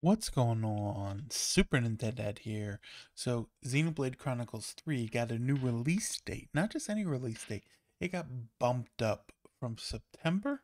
What's going on? Super Nintendo here. So, Xenoblade Chronicles 3 got a new release date. Not just any release date, it got bumped up from September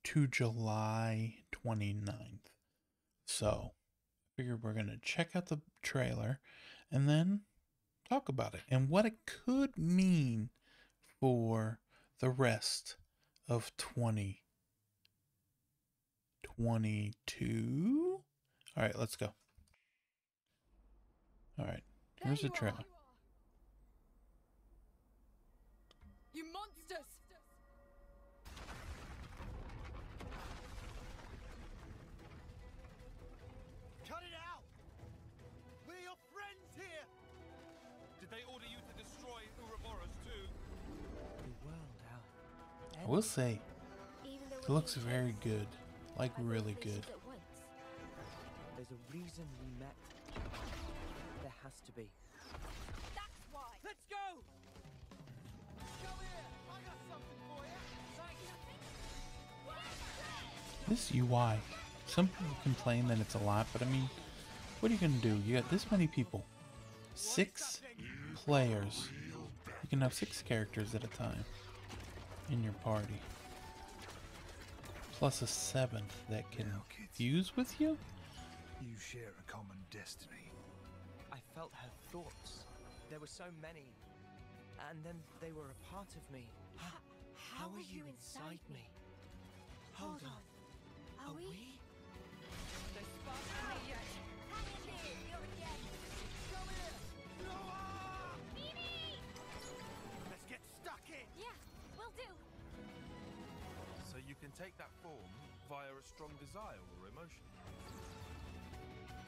to July 29th. So, I figured we're going to check out the trailer and then talk about it and what it could mean for the rest of 2022. All right, let's go. All right, here's the trailer. You monsters! Cut it out! We're your friends here! Did they order you to destroy Ouroboros too? The world out. I will say, it looks very good. Like, really good. There's a reason we met. There has to be. That's why! Let's go! Come here! I got something for you! This UI, some people complain that it's a lot, but I mean, what are you going to do? You got this many people. 6 players. You can have 6 characters at a time in your party. Plus a 7th that can fuse with you? You share a common destiny. I felt her thoughts. There were so many. And then they were a part of me. How are you inside me? Hold on. Are we? There's sparks in me yet. Hang in there! You're again! Come here! Noah! Mimi! Let's get stuck in! Yeah, will do! So you can take that form via a strong desire or emotion.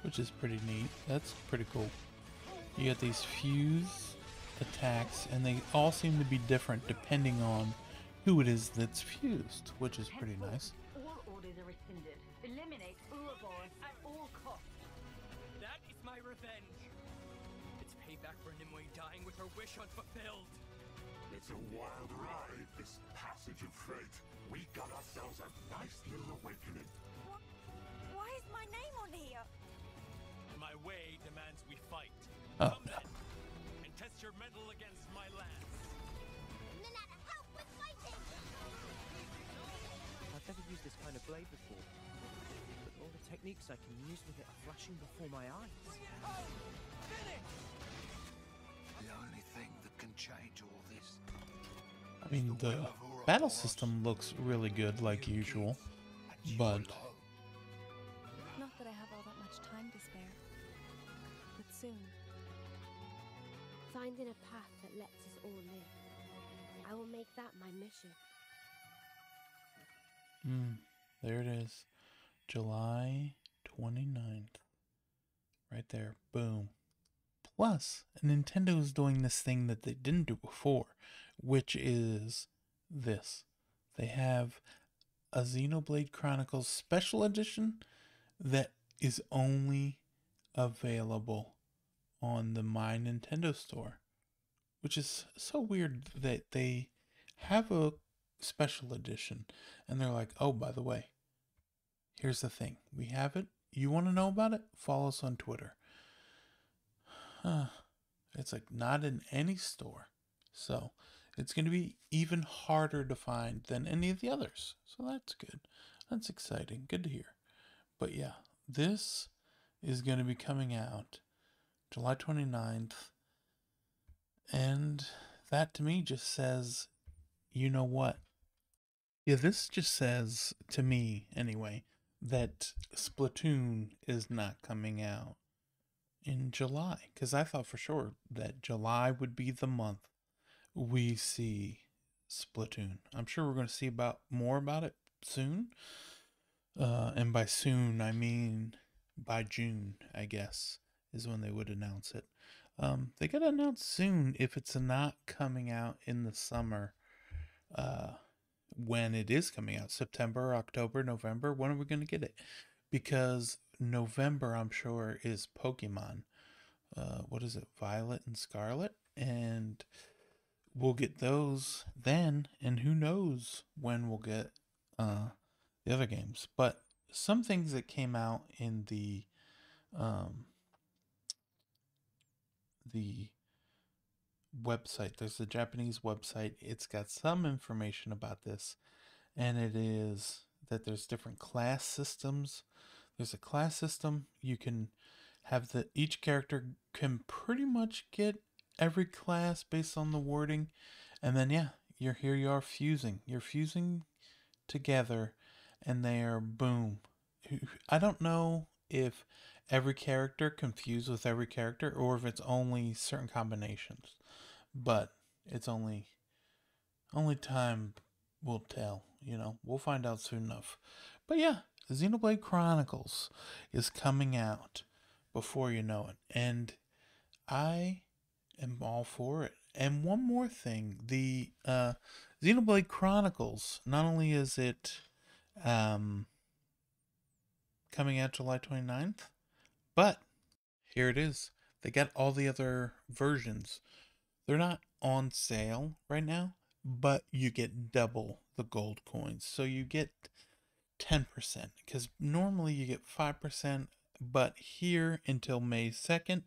Which is pretty neat. That's pretty cool. You got these fuse attacks, and they all seem to be different depending on who it is that's fused, which is pretty nice. All orders are rescinded. Eliminate Ouroboros at all costs. That is my revenge. It's payback for Nimue dying with her wish unfulfilled. It's a wild ride, this passage of fate. We got ourselves a nice little awakening. Why is my name on here? My way demands we fight. Oh, Come then, and test your mettle against my lance. Nanana, help with fighting! I've never used this kind of blade before. But all the techniques I can use with it are flashing before my eyes. The only thing that can change all this. I mean, the battle system looks really good, like usual, but Not that I have all that much time to spare. But soon. Finding a path that lets us all live. I will make that my mission. there it is. July 29th. Right there. Boom. Plus, Nintendo is doing this thing that they didn't do before, which is this. They have a Xenoblade Chronicles Special Edition that is only available on the My Nintendo store, which is so weird that they have a special edition and they're like, oh, by the way, here's the thing. We have it. You want to know about it? Follow us on Twitter. It's like not in any store. So it's going to be even harder to find than any of the others. So that's good. That's exciting. Good to hear. But yeah, this is going to be coming out July 29th. And that to me just says, you know what? Yeah, this just says to me anyway that Splatoon is not coming out in July, because I thought for sure that July would be the month we see Splatoon. I'm sure we're going to see more about it soon. And by soon, I mean by June, I guess, is when they would announce it. They got to announce soon if it's not coming out in the summer. When it is coming out, September, October, November, when are we going to get it? Because November, I'm sure, is Pokemon. What is it? Violet and Scarlet? And we'll get those then, and who knows when we'll get the other games. But some things that came out in um, the website. There's a Japanese website. It's got some information about this, and it is that there's different class systems. There's a class system. You can have each character can pretty much get every class based on the wording, and then yeah, you are fusing. You're fusing together, and they are boom. I don't know if every character can fuse with every character or if it's only certain combinations, but it's only time will tell. We'll find out soon enough. But yeah, Xenoblade Chronicles is coming out before you know it, and I am all for it. And one more thing, the Xenoblade Chronicles, not only is it coming out July 29th, but here it is. They got all the other versions. They're not on sale right now, but you get double the gold coins. So you get 10%, because normally you get 5%, but here until May 2nd,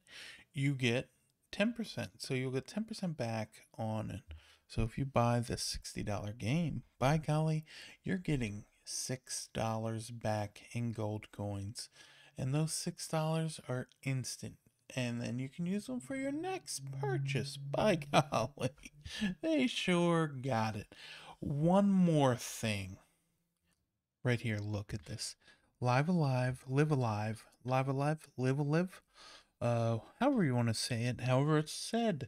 you get 10%. So you'll get 10% back on it. So if you buy the $60 game, by golly, you're getting $6 back in gold coins. And those $6 are instant. And then you can use them for your next purchase. By golly, they sure got it. One more thing. Right here, look at this. Live alive, live alive, live alive, live alive. However you want to say it, however it's said.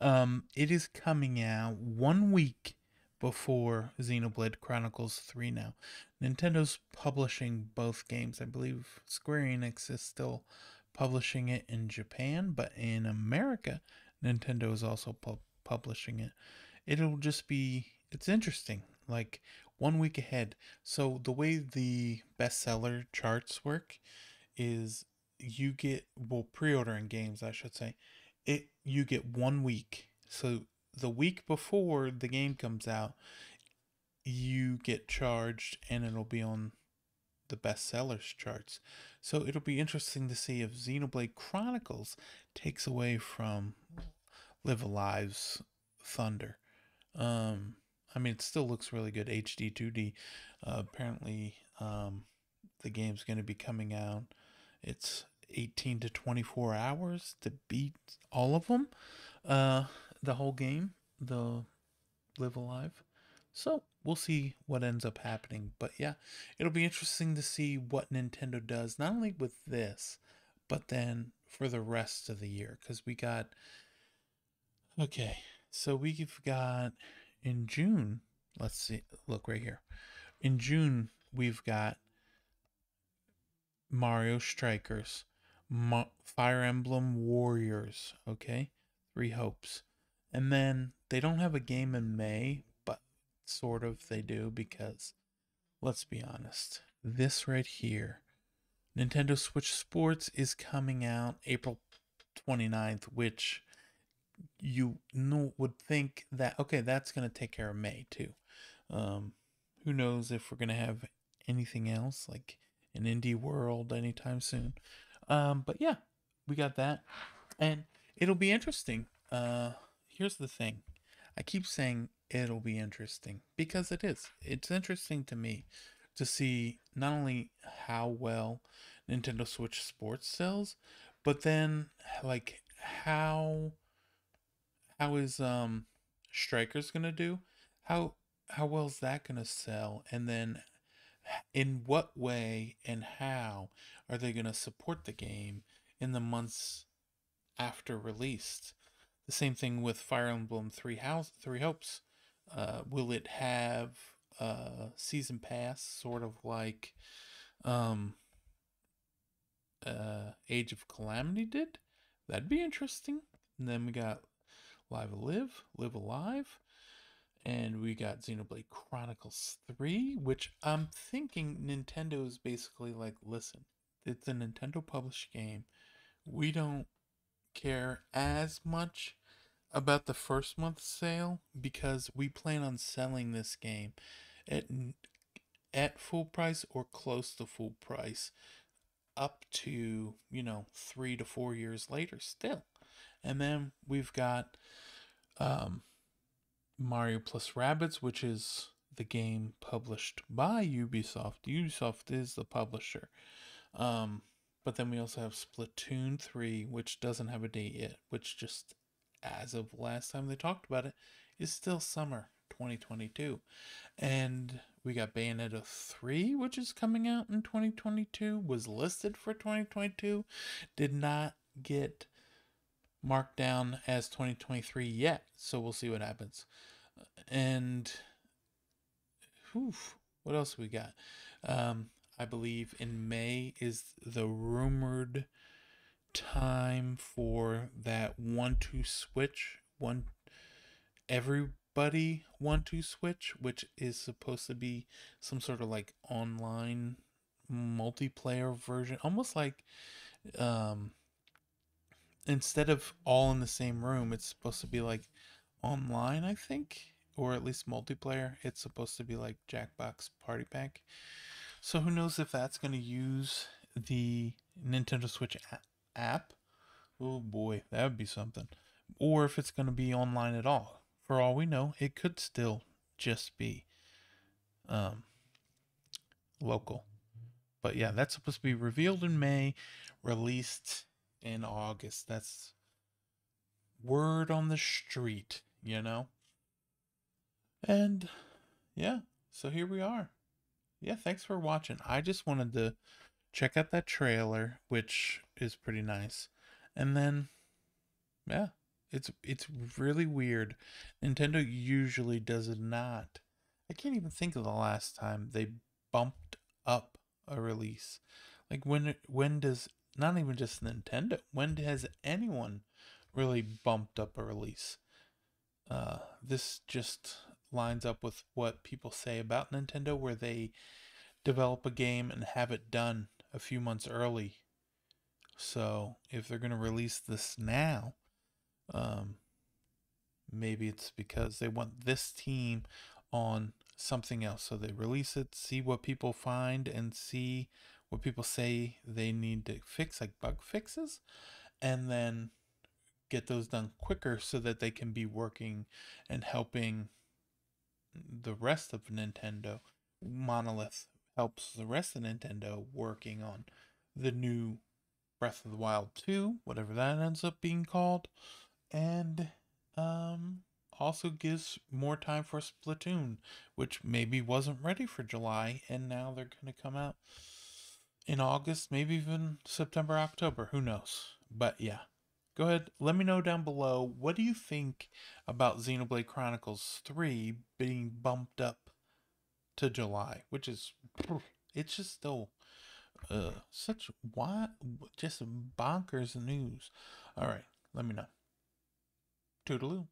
It is coming out 1 week before Xenoblade Chronicles 3 now. Nintendo's publishing both games. I believe Square Enix is still publishing it in Japan, but in America, Nintendo is also publishing it. It'll just be, it's interesting, like 1 week ahead. So the way the bestseller charts work is you get, well, pre-ordering games, I should say, you get 1 week. So the week before the game comes out, you get charged and it'll be on the bestsellers charts. So it'll be interesting to see if Xenoblade Chronicles takes away from Live Alive's thunder. I mean, it still looks really good, HD 2D. Apparently, the game's going to be coming out. It's 18 to 24 hours to beat all of them. The whole game, the Live Alive. So we'll see what ends up happening. But yeah, it'll be interesting to see what Nintendo does, not only with this, but then for the rest of the year. Because we got, okay, so we've got in June, let's see, look right here. In June, we've got Mario Strikers, Fire Emblem Warriors, okay? Three Hopes. And then they don't have a game in May, but sort of they do, because let's be honest, this right here, Nintendo Switch Sports, is coming out April 29th, which you would think that, okay, that's going to take care of May too. Who knows if we're going to have anything else like an indie world anytime soon. But yeah, we got that, and it'll be interesting. Here's the thing. I keep saying it'll be interesting because it is. It's interesting to me to see not only how well Nintendo Switch Sports sells, but then like how is Strikers gonna do? How well is that gonna sell? And then in what way and how are they gonna support the game in the months after released? The same thing with Fire Emblem Three Hopes. Will it have a season pass, sort of like Age of Calamity did? That'd be interesting. And then we got Live Alive, and we got Xenoblade Chronicles 3, which I'm thinking Nintendo is basically like, listen, it's a Nintendo published game. We don't care as much about the first month sale because we plan on selling this game at at full price or close to full price up to, 3 to 4 years later still. And then we've got Mario plus Rabbids, which is the game published by Ubisoft. Ubisoft is the publisher. But then we also have Splatoon 3, which doesn't have a date yet, which just, as of last time they talked about it, is still summer 2022. And we got Bayonetta 3, which is coming out in 2022, was listed for 2022, did not get marked down as 2023 yet, so we'll see what happens. And what else we got? I believe in May is the rumored time for that 1-2 switch, everybody 1-2 switch, which is supposed to be some sort of like online multiplayer version, almost like instead of all in the same room, it's supposed to be like online, I think, or at least multiplayer. It's supposed to be like Jackbox Party Pack. So who knows if that's going to use the Nintendo Switch app. Oh boy, that would be something. Or if it's going to be online at all. For all we know, it could still just be local. But yeah, that's supposed to be revealed in May, released in August. That's word on the street, And yeah, so here we are. Yeah, thanks for watching. I just wanted to check out that trailer, which is pretty nice. And then yeah, it's really weird. Nintendo usually does not. I can't even think of the last time they bumped up a release. Like when does, not even just Nintendo, when has anyone really bumped up a release? This just lines up with what people say about Nintendo, where they develop a game and have it done a few months early. So if they're going to release this now, maybe it's because they want this team on something else. So they release it, see what people find, and see what people say they need to fix, like bug fixes, and then get those done quicker so that they can be working and helping the rest of Nintendo. Monolith helps the rest of Nintendo working on the new Breath of the Wild 2, whatever that ends up being called, and also gives more time for Splatoon, which maybe wasn't ready for July, and now they're going to come out in August, maybe even September, October, who knows. But yeah, go ahead, let me know down below, what do you think about Xenoblade Chronicles 3 being bumped up to July, which is, it's just still such just bonkers news. All right, let me know. Toodaloo.